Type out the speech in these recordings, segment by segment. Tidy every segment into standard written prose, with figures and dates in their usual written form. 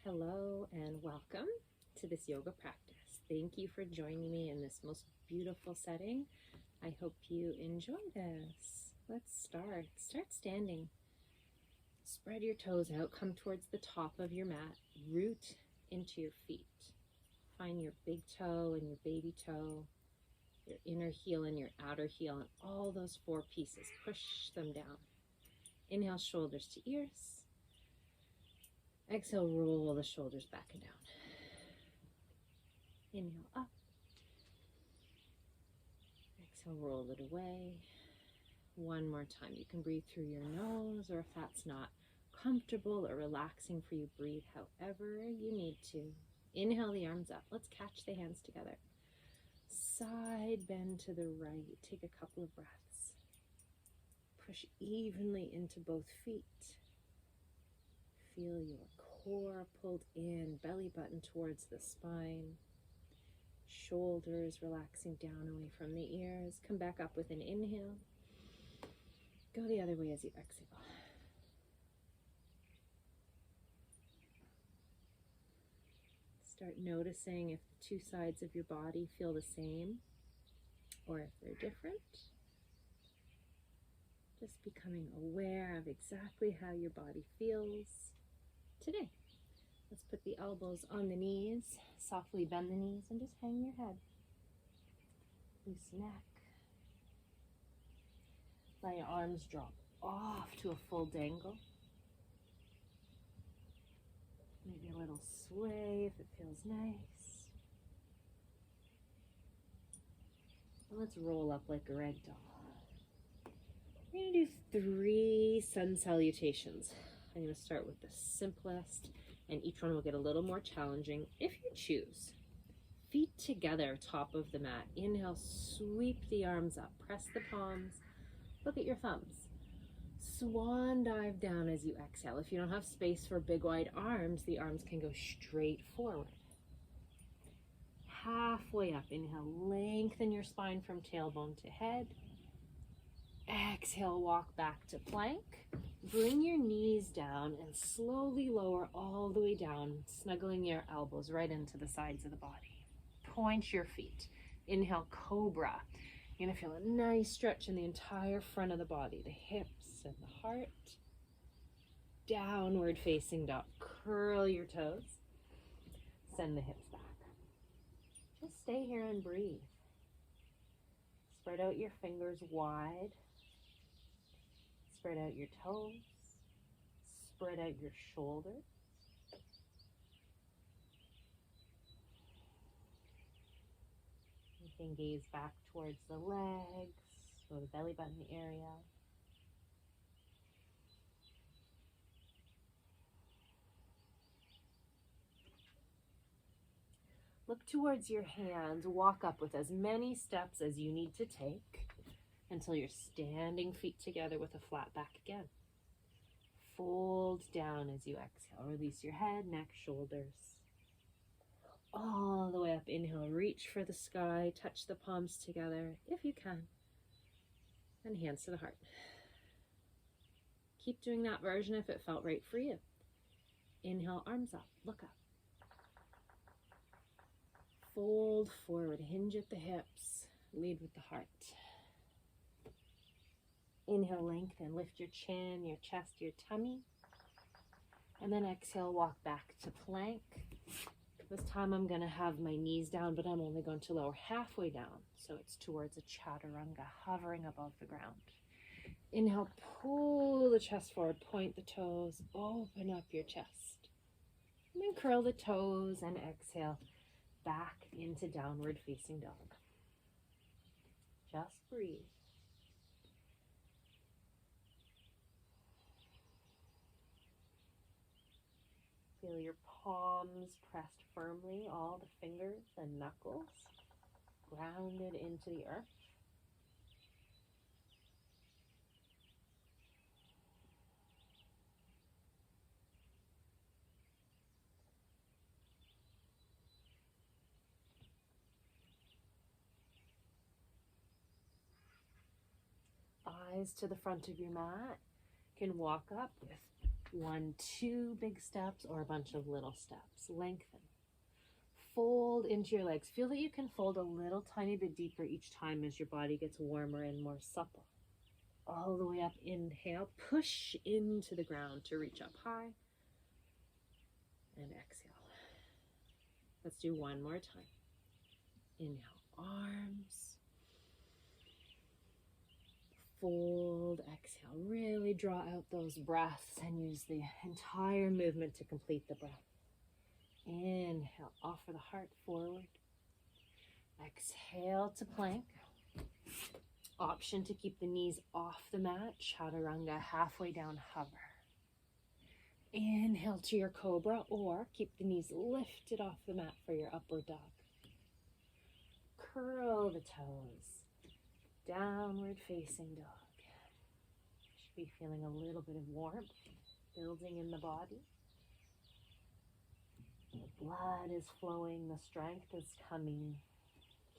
Hello and welcome to this yoga practice. Thank you for joining me in this most beautiful setting. I hope you enjoy this. Let's start. Start standing. Spread your toes out. Come towards the top of your mat. Root into your feet. Find your big toe and your baby toe, your inner heel and your outer heel, and all those four pieces. Push them down. Inhale, shoulders to ears. Exhale, roll the shoulders back and down. Inhale up. Exhale, roll it away. One more time. You can breathe through your nose, or if that's not comfortable or relaxing for you, breathe however you need to. Inhale the arms up. Let's catch the hands together. Side bend to the right. Take a couple of breaths. Push evenly into both feet. Feel your core pulled in, belly button towards the spine. Shoulders relaxing down away from the ears. Come back up with an inhale. Go the other way as you exhale. Start noticing if the two sides of your body feel the same or if they're different. Just becoming aware of exactly how your body feels today. Let's put the elbows on the knees, softly bend the knees, and just hang your head. Loose neck. Let your arms drop off to a full dangle. Maybe a little sway if it feels nice. And let's roll up like a ragdoll. We're going to do 3 sun salutations. I'm going to start with the simplest, and each one will get a little more challenging if you choose. Feet together, top of the mat. Inhale, sweep the arms up. Press the palms. Look at your thumbs. Swan dive down as you exhale. If you don't have space for big wide arms, the arms can go straight forward. Halfway up. Inhale, lengthen your spine from tailbone to head. Exhale, walk back to plank. Bring your knees down and slowly lower all the way down, snuggling your elbows right into the sides of the body. Point your feet. Inhale, cobra. You're going to feel a nice stretch in the entire front of the body, the hips and the heart. Downward facing dog. Curl your toes. Send the hips back. Just stay here and breathe. Spread out your fingers wide. Spread out your toes. Spread out your shoulders. You can gaze back towards the legs or the belly button area. Look towards your hands. Walk up with as many steps as you need to take until you're standing feet together with a flat back again. Fold down as you exhale. Release your head, neck, shoulders. All the way up. Inhale, reach for the sky. Touch the palms together if you can. And hands to the heart. Keep doing that version if it felt right for you. Inhale, arms up. Look up. Fold forward. Hinge at the hips. Lead with the heart. Inhale, lengthen, lift your chin, your chest, your tummy. And then exhale, walk back to plank. This time I'm going to have my knees down, but I'm only going to lower halfway down. So it's towards a chaturanga, hovering above the ground. Inhale, pull the chest forward, point the toes, open up your chest. And then curl the toes and exhale back into downward facing dog. Just breathe. Feel your palms pressed firmly, all the fingers and knuckles grounded into the earth. Eyes to the front of your mat. You can walk up with 1, 2 big steps or a bunch of little steps. Lengthen. Fold into your legs. Feel that you can fold a little tiny bit deeper each time as your body gets warmer and more supple. All the way up. Inhale. Push into the ground to reach up high. And exhale. Let's do one more time. Inhale. Arms. Fold. Exhale. Really draw out those breaths and use the entire movement to complete the breath. Inhale, offer the heart forward. Exhale to plank. Option to keep the knees off the mat. Chaturanga, halfway down, hover. Inhale to your cobra, or keep the knees lifted off the mat for your upward dog. Curl the toes. Downward facing dog. Should be feeling a little bit of warmth building in the body. The blood is flowing, the strength is coming.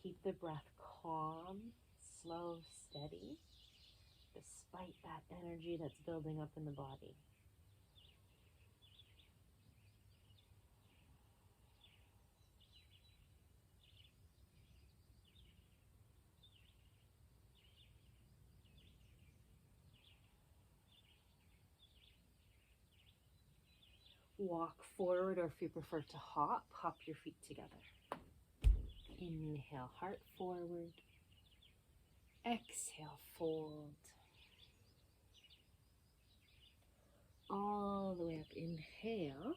Keep the breath calm, slow, steady, despite that energy that's building up in the body. Walk forward, or if you prefer to hop your feet together. Inhale, heart forward. Exhale, fold. All the way up. Inhale.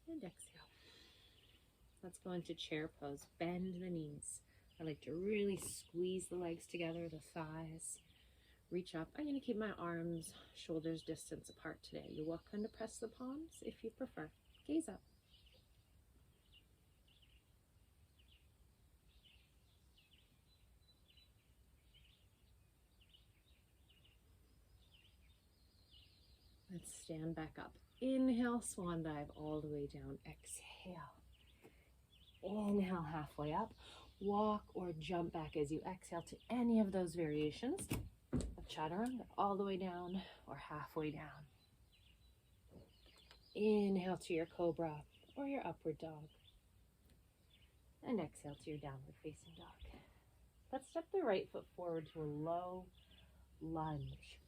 And exhale. Let's go into chair pose. Bend the knees. I like to really squeeze the legs together, the thighs. Reach up. I'm going to keep my arms, shoulders distance apart today. You're welcome to press the palms if you prefer. Gaze up. Let's stand back up. Inhale, swan dive all the way down. Exhale. Inhale, halfway up. Walk or jump back as you exhale to any of those variations of chaturanga, all the way down or halfway down. Inhale to your cobra or your upward dog. And exhale to your downward facing dog. Let's step the right foot forward to a low lunge.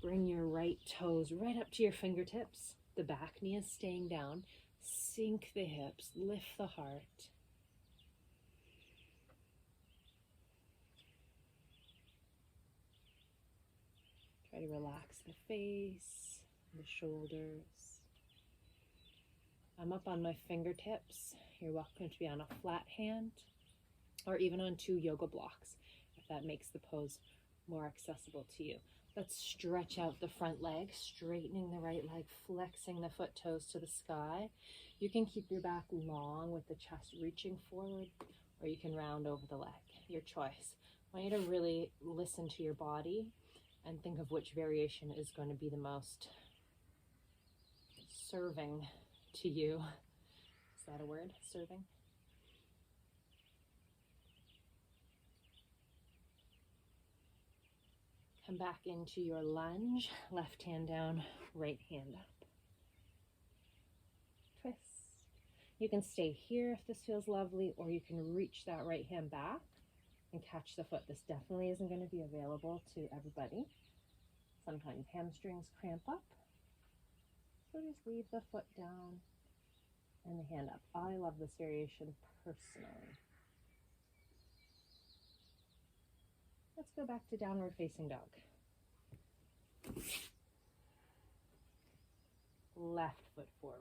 Bring your right toes right up to your fingertips. The back knee is staying down. Sink the hips, lift the heart. Try to relax the face, the shoulders. I'm up on my fingertips. You're welcome to be on a flat hand or even on 2 yoga blocks if that makes the pose more accessible to you. Let's stretch out the front leg, straightening the right leg, flexing the foot toes to the sky. You can keep your back long with the chest reaching forward, or you can round over the leg, your choice. I want you to really listen to your body and think of which variation is going to be the most serving to you. Is that a word, serving? Come back into your lunge, left hand down, right hand up. Twist. You can stay here if this feels lovely, or you can reach that right hand back and catch the foot. This definitely isn't going to be available to everybody. Sometimes hamstrings cramp up. So just leave the foot down and the hand up. I love this variation personally. Let's go back to downward facing dog. Left foot forward.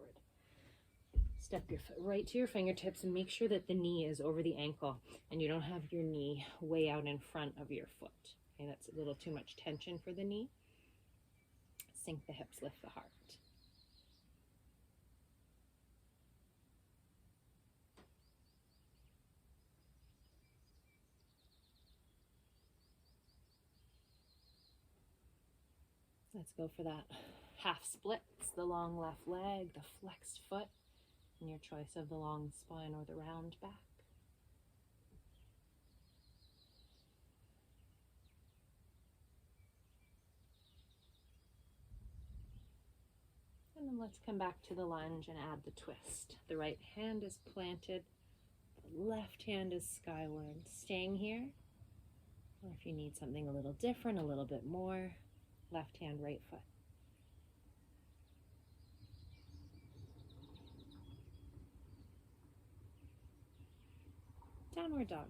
Step your foot right to your fingertips and make sure that the knee is over the ankle and you don't have your knee way out in front of your foot. Okay, that's a little too much tension for the knee. Sink the hips, lift the heart. Let's go for that half splits, the long left leg, the flexed foot, and your choice of the long spine or the round back. And then let's come back to the lunge and add the twist. The right hand is planted, the left hand is skyward. Staying here, or if you need something a little different, a little bit more, left hand, right foot. Downward dog.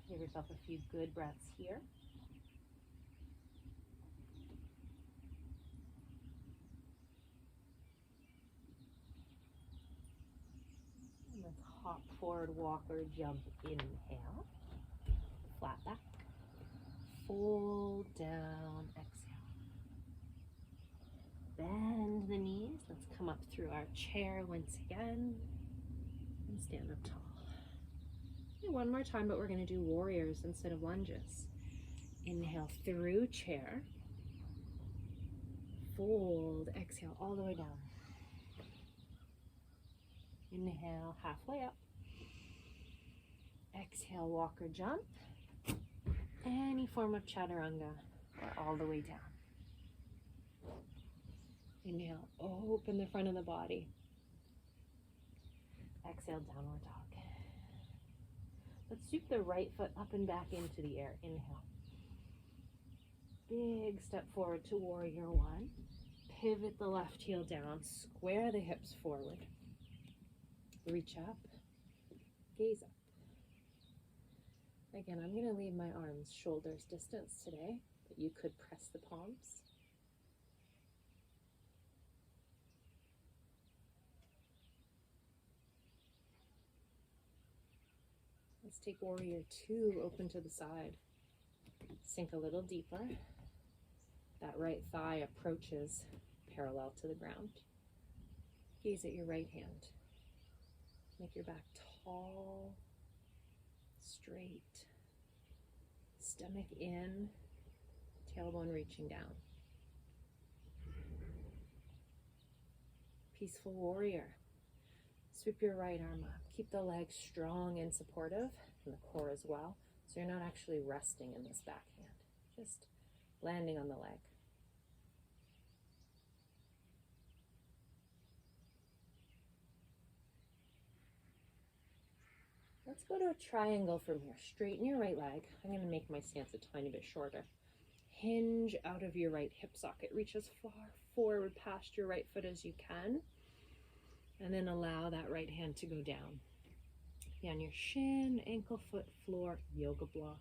Give yourself a few good breaths here. And let's hop forward, walk or jump. Inhale. Flat back. Fold down, exhale. Bend the knees. Let's come up through our chair once again and stand up tall. Okay, one more time, but we're going to do warriors instead of lunges. Inhale through chair. Fold, exhale all the way down. Inhale halfway up. Exhale, walk or jump. Any form of chaturanga or all the way down. Inhale, open the front of the body. Exhale, downward dog. Let's sweep the right foot up and back into the air. Inhale. Big step forward to warrior one. Pivot the left heel down. Square the hips forward. Reach up. Gaze up. Again, I'm going to leave my arms shoulders distance today, but you could press the palms. Let's take warrior two, open to the side. Sink a little deeper. That right thigh approaches parallel to the ground. Gaze at your right hand. Make your back tall, straight. Stomach in, tailbone reaching down. Peaceful warrior. Sweep your right arm up. Keep the legs strong and supportive, and the core as well. So you're not actually resting in this back hand, just landing on the leg. Let's go to a triangle from here. Straighten your right leg. I'm going to make my stance a tiny bit shorter. Hinge out of your right hip socket. Reach as far forward past your right foot as you can. And then allow that right hand to go down. Be on your shin, ankle, foot, floor, yoga block.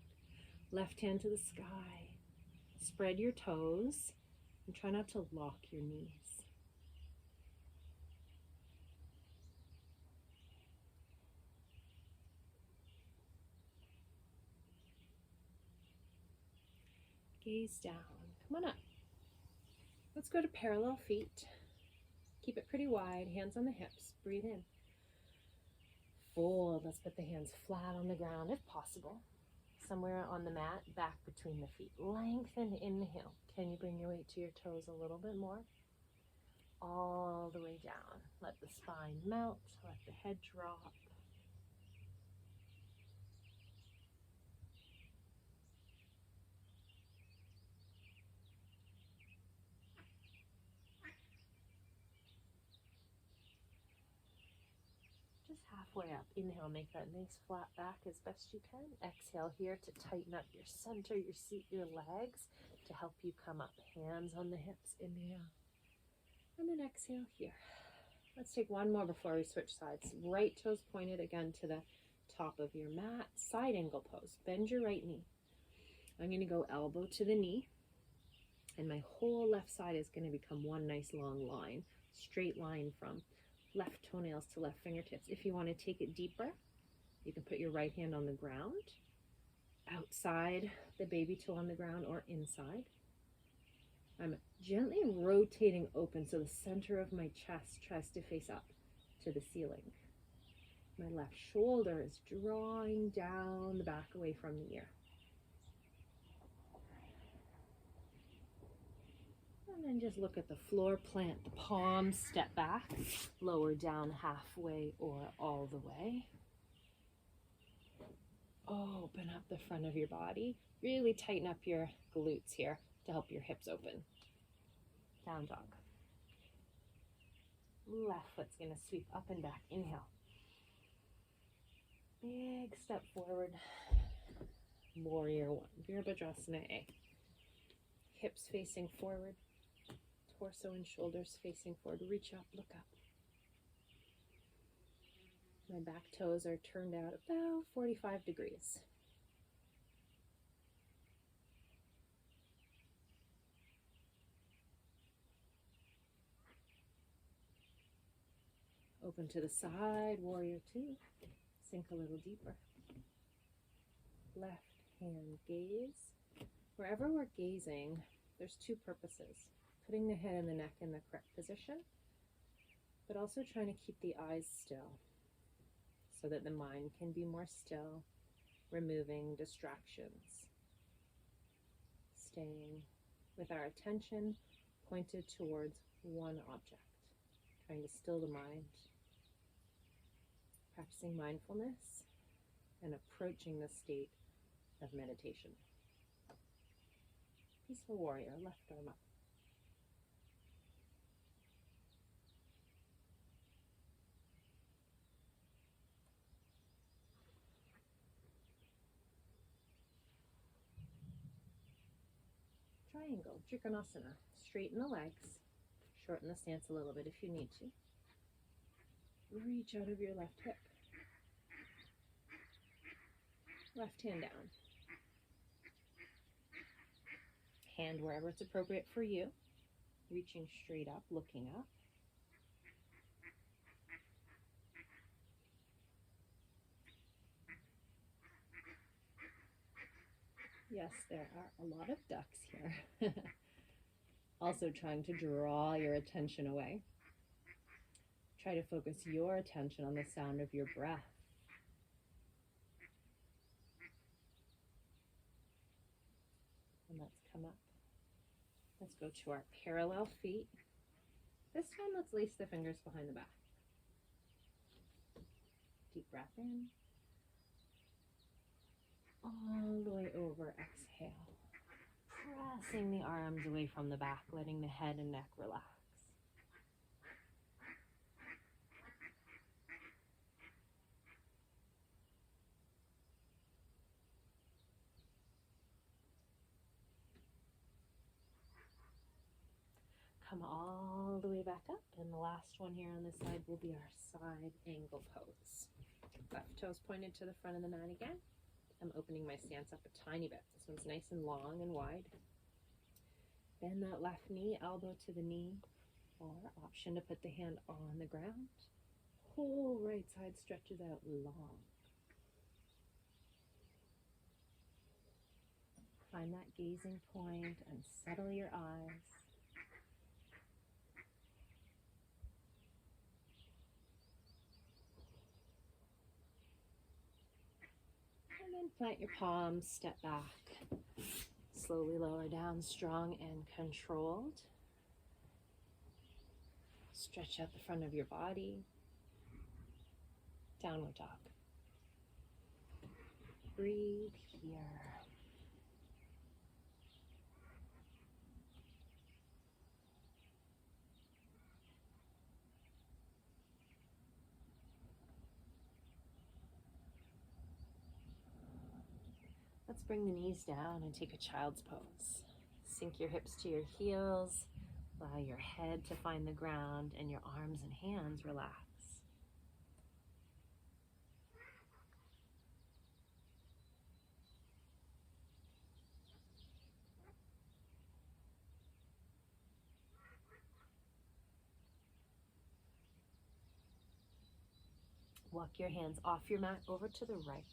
Left hand to the sky. Spread your toes and try not to lock your knees. Gaze down. Come on up. Let's go to parallel feet. Keep it pretty wide, hands on the hips. Breathe in. Fold. Let's put the hands flat on the ground if possible. Somewhere on the mat, back between the feet. Lengthen, inhale. Can you bring your weight to your toes a little bit more? All the way down. Let the spine melt, let the head drop. Just halfway up. Inhale, make that nice flat back as best you can. Exhale here to tighten up your center, your seat, your legs to help you come up. Hands on the hips. Inhale. And then exhale here. Let's take one more before we switch sides. Right toes pointed again to the top of your mat. Side angle pose. Bend your right knee. I'm going to go elbow to the knee. And my whole left side is going to become one nice long line. Straight line from left toenails to left fingertips. If you want to take it deeper, you can put your right hand on the ground, outside the baby toe on the ground, or inside. I'm gently rotating open so the center of my chest tries to face up to the ceiling. My left shoulder is drawing down the back away from the ear. And then just look at the floor, plant the palms, step back, lower down halfway or all the way. Open up the front of your body. Really tighten up your glutes here. to help your hips open. Down dog. Left foot's going to sweep up and back. Inhale. Big step forward. Warrior one. Virabhadrasana A. Hips facing forward. Torso and shoulders facing forward. Reach up, look up. My back toes are turned out about 45 degrees. Open to the side, warrior two. Sink a little deeper. Left hand gaze. Wherever we're gazing, there's two purposes. Putting the head and the neck in the correct position, but also trying to keep the eyes still so that the mind can be more still, removing distractions. Staying with our attention pointed towards one object, trying to still the mind. Practicing mindfulness and approaching the state of meditation. Peaceful warrior, left arm up. Triangle, Trikonasana. Straighten the legs, shorten the stance a little bit if you need to. Reach out of your left hip. Left hand down. Hand wherever it's appropriate for you. Reaching straight up, looking up. Yes, there are a lot of ducks here. Also trying to draw your attention away. Try to focus your attention on the sound of your breath. And let's come up. Let's go to our parallel feet. This time, let's lace the fingers behind the back. Deep breath in. All the way over, exhale. Pressing the arms away from the back, letting the head and neck relax. Come all the way back up, and the last one here on this side will be our side angle pose. Left toes pointed to the front of the mat again. I'm opening my stance up a tiny bit. This one's nice and long and wide. Bend that left knee, elbow to the knee, or option to put the hand on the ground. Whole right side stretches out long. Find that gazing point and settle your eyes. And then plant your palms, step back. Slowly lower down, strong and controlled. Stretch out the front of your body. Downward dog. Breathe here. Let's bring the knees down and take a child's pose. Sink your hips to your heels. Allow your head to find the ground and your arms and hands relax. Walk your hands off your mat over to the right.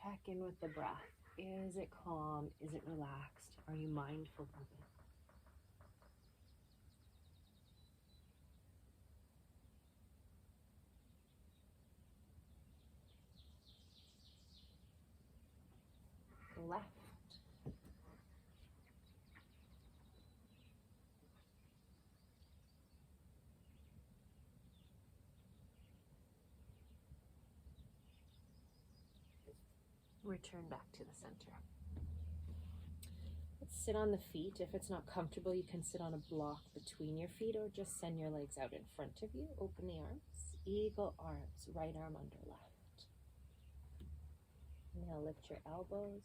Check in with the breath. Is it calm? Is it relaxed? Are you mindful of it? Left. Return back to the center. sit on the feet. If it's not comfortable, you can sit on a block between your feet or just send your legs out in front of you. Open the arms. Eagle arms, right arm under left. Now lift your elbows,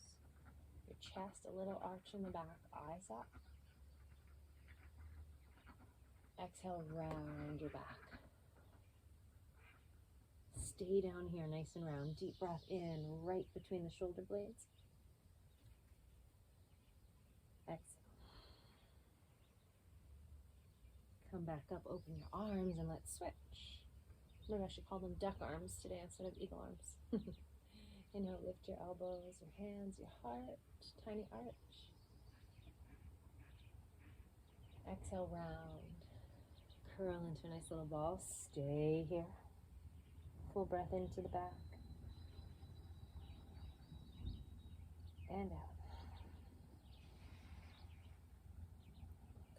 your chest, a little arch in the back, eyes up. Exhale, round your back. Stay down here, nice and round. Deep breath in, right between the shoulder blades. Exhale. Come back up, open your arms, and let's switch. Maybe I should call them duck arms today instead of eagle arms. Inhale, lift your elbows, your hands, your heart, tiny arch. Exhale, round. Curl into a nice little ball. Stay here. Full breath into the back. And out.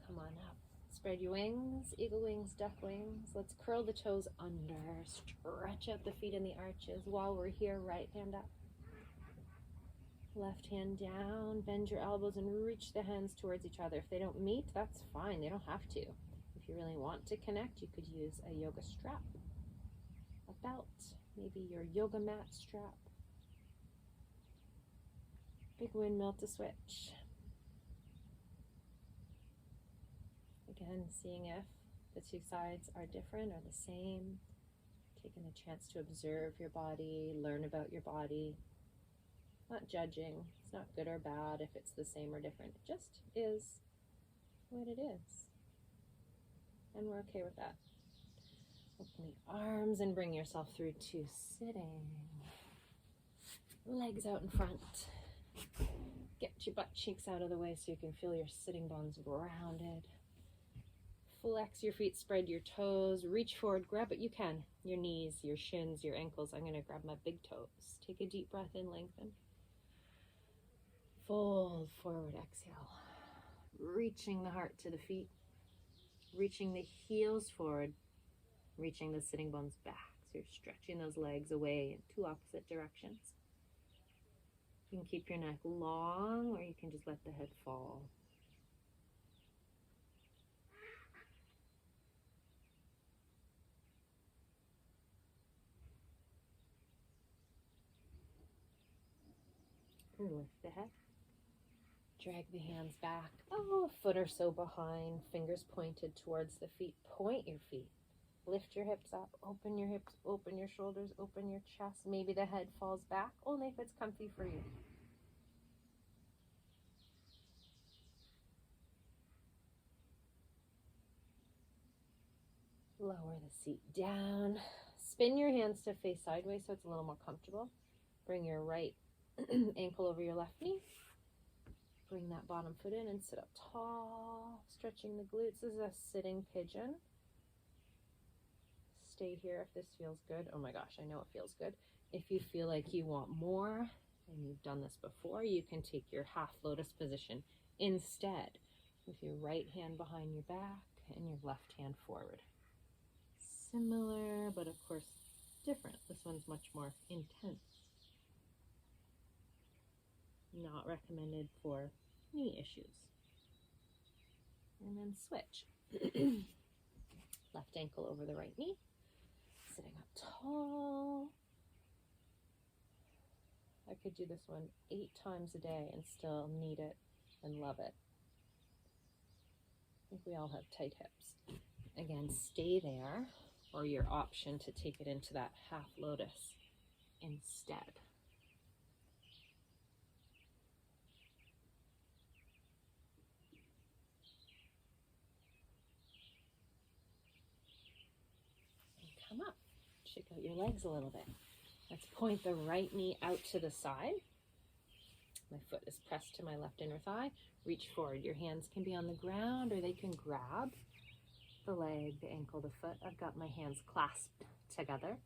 Come on up. Spread your wings, eagle wings, duck wings. Let's curl the toes under. Stretch out the feet in the arches. While we're here, right hand up. Left hand down. Bend your elbows and reach the hands towards each other. If they don't meet, that's fine. They don't have to. If you really want to connect, you could use a yoga strap, a belt, maybe your yoga mat strap. Big windmill to switch. Again, seeing if the two sides are different or the same. Taking a chance to observe your body, learn about your body. Not judging. It's not good or bad if it's the same or different. It just is what it is. And we're okay with that. Open the arms and bring yourself through to sitting. Legs out in front. Get your butt cheeks out of the way so you can feel your sitting bones grounded. Flex your feet, spread your toes, reach forward, grab what you can. Your knees, your shins, your ankles. I'm going to grab my big toes. Take a deep breath in, lengthen. Fold forward, exhale. Reaching the heart to the feet. Reaching the heels forward. Reaching the sitting bones back. So you're stretching those legs away in two opposite directions. You can keep your neck long, or you can just let the head fall. Lift the head. Drag the hands back, a foot or so behind, fingers pointed towards the feet. Point your feet. Lift your hips up, open your hips, open your shoulders, open your chest. Maybe the head falls back, only if it's comfy for you. Lower the seat down. Spin your hands to face sideways so it's a little more comfortable. Bring your right ankle over your left knee. Bring that bottom foot in and sit up tall, stretching the glutes. This is a sitting pigeon. Stay here if this feels good. Oh my gosh, I know it feels good. If you feel like you want more, and you've done this before, you can take your half lotus position instead, with your right hand behind your back and your left hand forward. Similar, but of course different. This one's much more intense. Not recommended for knee issues. And then switch. Left ankle over the right knee. Sitting up tall. I could do this one 8 times a day and still need it and love it. I think we all have tight hips. Again, stay there, or your option to take it into that half lotus instead. Come up, shake out your legs a little bit. Let's point the right knee out to the side. My foot is pressed to my left inner thigh. Reach forward. Your hands can be on the ground or they can grab the leg, the ankle, the foot. I've got my hands clasped together.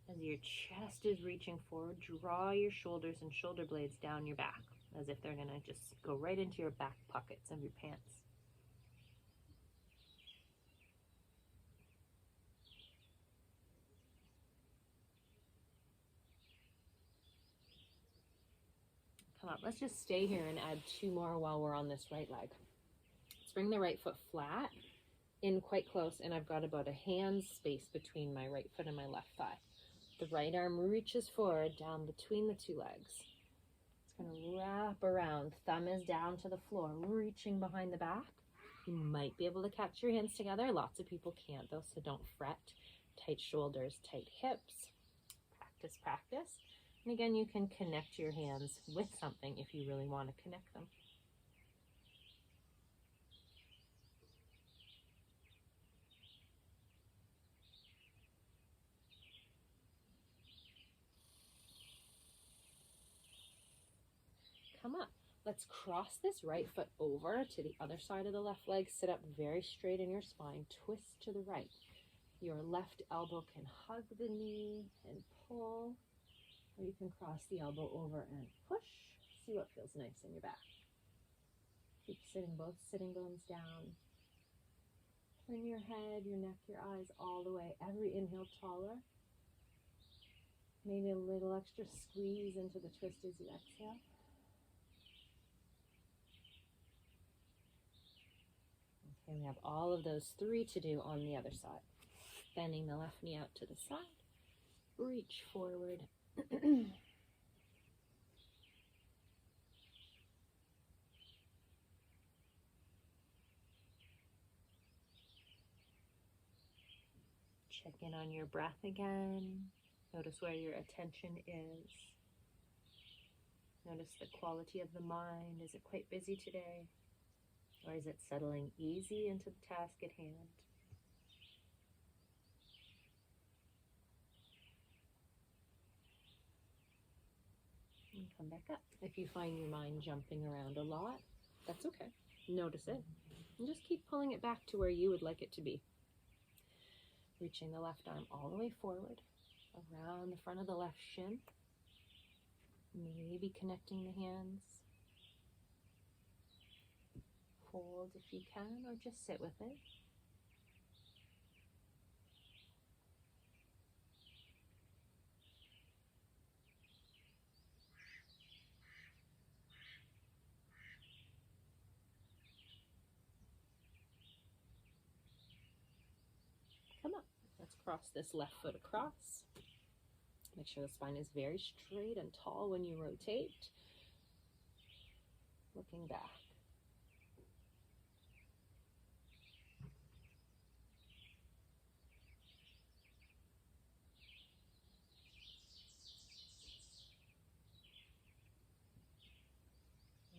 As your chest is reaching forward, draw your shoulders and shoulder blades down your back as if they're going to just go right into your back pockets of your pants. Come up. Let's just stay here and add 2 more while we're on this right leg. Let's bring the right foot flat, in quite close, and I've got about a hand space between my right foot and my left thigh. The right arm reaches forward down between the 2 legs. It's going to wrap around. Thumb is down to the floor, reaching behind the back. You might be able to catch your hands together. Lots of people can't though, so don't fret. Tight shoulders, tight hips. Practice, practice. And again, you can connect your hands with something if you really want to connect them. Come up. Let's cross this right foot over to the other side of the left leg. Sit up very straight in your spine. Twist to the right. Your left elbow can hug the knee and pull, or you can cross the elbow over and push. See what feels nice in your back. Keep sitting, both sitting bones down. Turn your head, your neck, your eyes all the way. Every inhale taller. Maybe a little extra squeeze into the twist as you exhale. Okay, we have all of those 3 to do on the other side. Bending the left knee out to the side. Reach forward. Check in on your breath again. Notice where your attention is. Notice the quality of the mind. Is it quite busy today? Or is it settling easy into the task at hand? And come back up. If you find your mind jumping around a lot, that's okay. Notice it. And just keep pulling it back to where you would like it to be. Reaching the left arm all the way forward, around the front of the left shin. Maybe connecting the hands. Hold if you can, or just sit with it. Come up. Let's cross this left foot across. Make sure the spine is very straight and tall when you rotate. Looking back.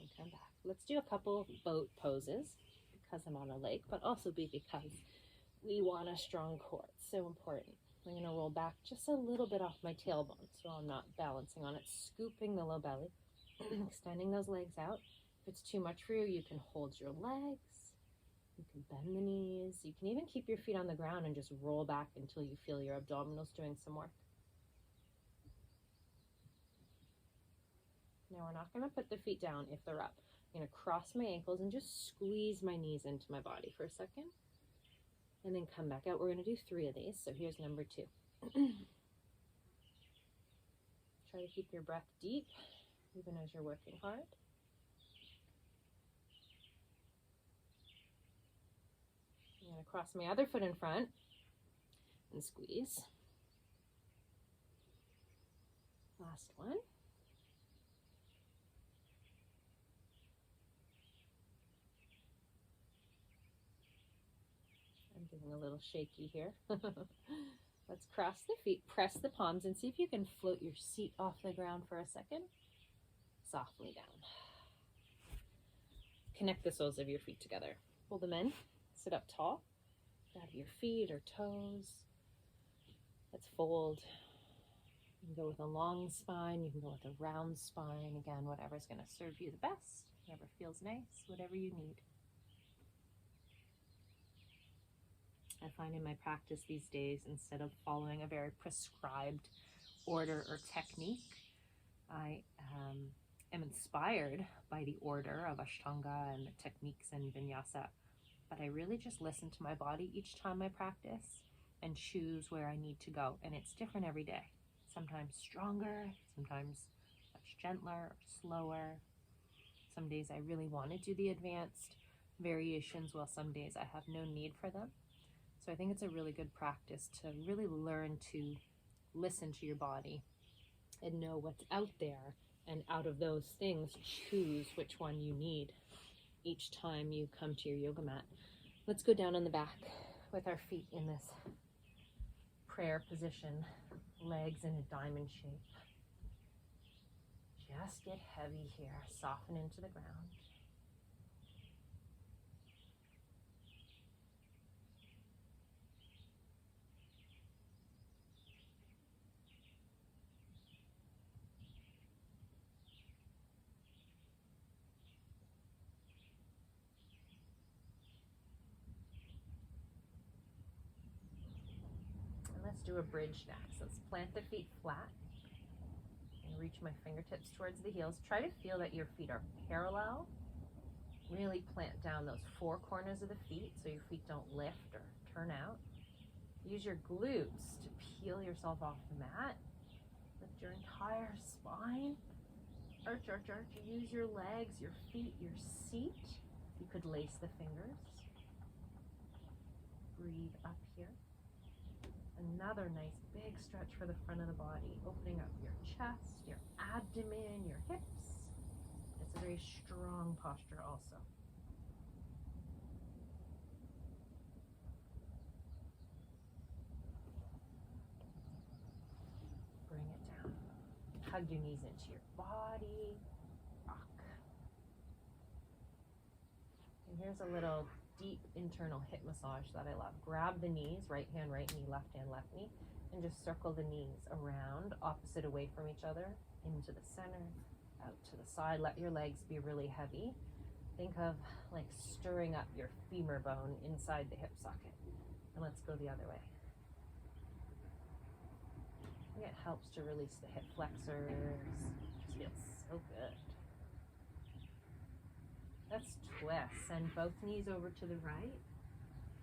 And come back. Let's do a couple boat poses because I'm on a lake, but also because we want a strong core. It's so important. I'm going to roll back just a little bit off my tailbone so I'm not balancing on it, scooping the low belly, extending those legs out. If it's too much for you, you can hold your legs, you can bend the knees, you can even keep your feet on the ground and just roll back until you feel your abdominals doing some work. Now we're not going to put the feet down if they're up. I'm going to cross my ankles and just squeeze my knees into my body for a second. And then come back out. We're going to do 3 of these. So here's number 2. Try to keep your breath deep, even as you're working hard. I'm going to cross my other foot in front and squeeze. Last one. I'm getting a little shaky here. Let's cross the feet, press the palms, and see if you can float your seat off the ground for a second. Softly down. Connect the soles of your feet together. Pull them in. Sit up tall. Grab your feet or toes. Let's fold. You can go with a long spine. You can go with a round spine. Again, whatever's going to serve you the best. Whatever feels nice. Whatever you need. I find in my practice these days, instead of following a very prescribed order or technique, I am inspired by the order of Ashtanga and the techniques and Vinyasa. But I really just listen to my body each time I practice and choose where I need to go. And it's different every day. Sometimes stronger, sometimes much gentler or slower. Some days I really want to do the advanced variations, while some days I have no need for them. So I think it's a really good practice to really learn to listen to your body and know what's out there, and out of those things, choose which one you need each time you come to your yoga mat. Let's go down on the back with our feet in this prayer position, legs in a diamond shape. Just get heavy here, soften into the ground. And let's do a bridge next. Let's plant the feet flat. Reach my fingertips towards the heels. Try to feel that your feet are parallel. Really plant down those four corners of the feet so your feet don't lift or turn out. Use your glutes to peel yourself off the mat. Lift your entire spine. Arch, arch, arch. Use your legs, your feet, your seat. You could lace the fingers. Breathe up here. Another nice big stretch for the front of the body, opening up your chest, your abdomen, your hips. It's a very strong posture also. Bring it down. Hug your knees into your body. Rock. And here's a little deep internal hip massage that I love. Grab the knees, right hand, right knee, left hand, left knee, and just circle the knees around, opposite away from each other, into the center, out to the side. Let your legs be really heavy. Think of like stirring up your femur bone inside the hip socket. And let's go the other way. I think it helps to release the hip flexors. Just feels so good. Let's twist. Send both knees over to the right.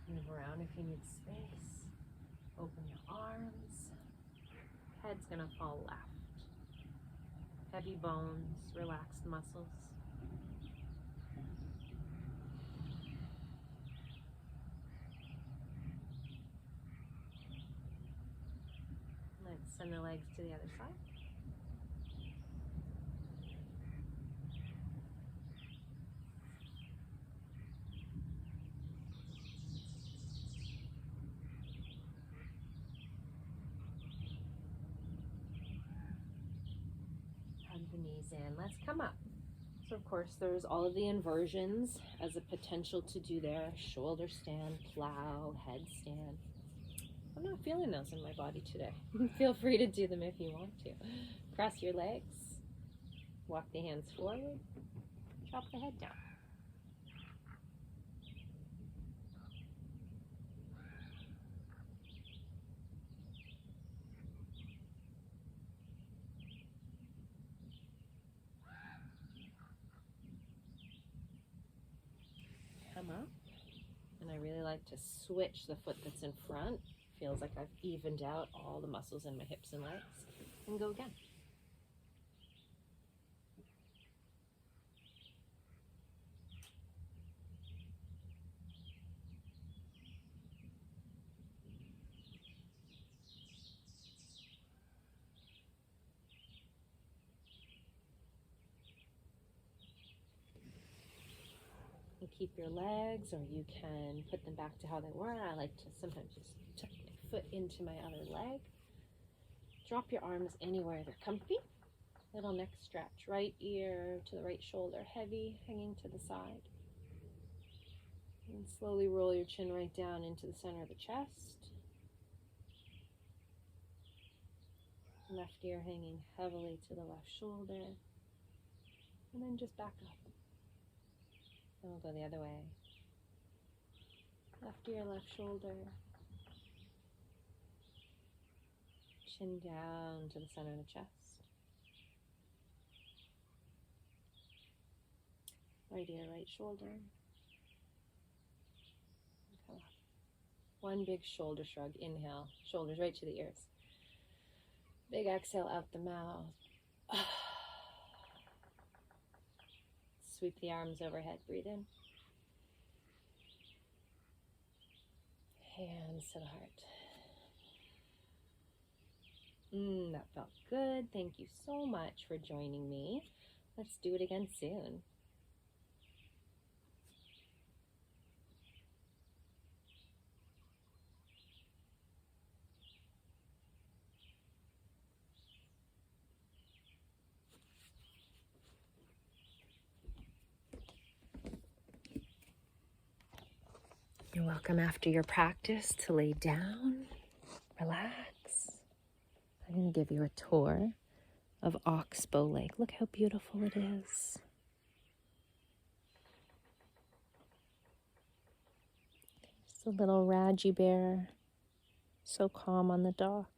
Move around if you need space. Open your arms. Head's gonna fall left. Heavy bones, relaxed muscles. Let's send the legs to the other side. The knees in. Let's come up. So of course there's all of the inversions as a potential to do there. Shoulder stand, plow, headstand. I'm not feeling those in my body today. Feel free to do them if you want to. Cross your legs, walk the hands forward, drop the head down. Come up, and I really like to switch the foot that's in front. Feels like I've evened out all the muscles in my hips and legs, and go again. You keep your legs, or you can put them back to how they were. I like to sometimes just tuck my foot into my other leg. Drop your arms anywhere they're comfy. Little neck stretch. Right ear to the right shoulder, heavy, hanging to the side. And slowly roll your chin right down into the center of the chest. Left ear hanging heavily to the left shoulder. And then just back up. And we'll go the other way. Left ear, left shoulder. Chin down to the center of the chest. Right ear, right shoulder. Come up. One big shoulder shrug. Inhale, shoulders right to the ears. Big exhale out the mouth. Sweep the arms overhead. Breathe in. Hands to the heart. That felt good. Thank you so much for joining me. Let's do it again soon. You're welcome after your practice to lay down, relax. I'm going to give you a tour of Oxbow Lake. Look how beautiful it is. Just a little Raji bear, so calm on the dock.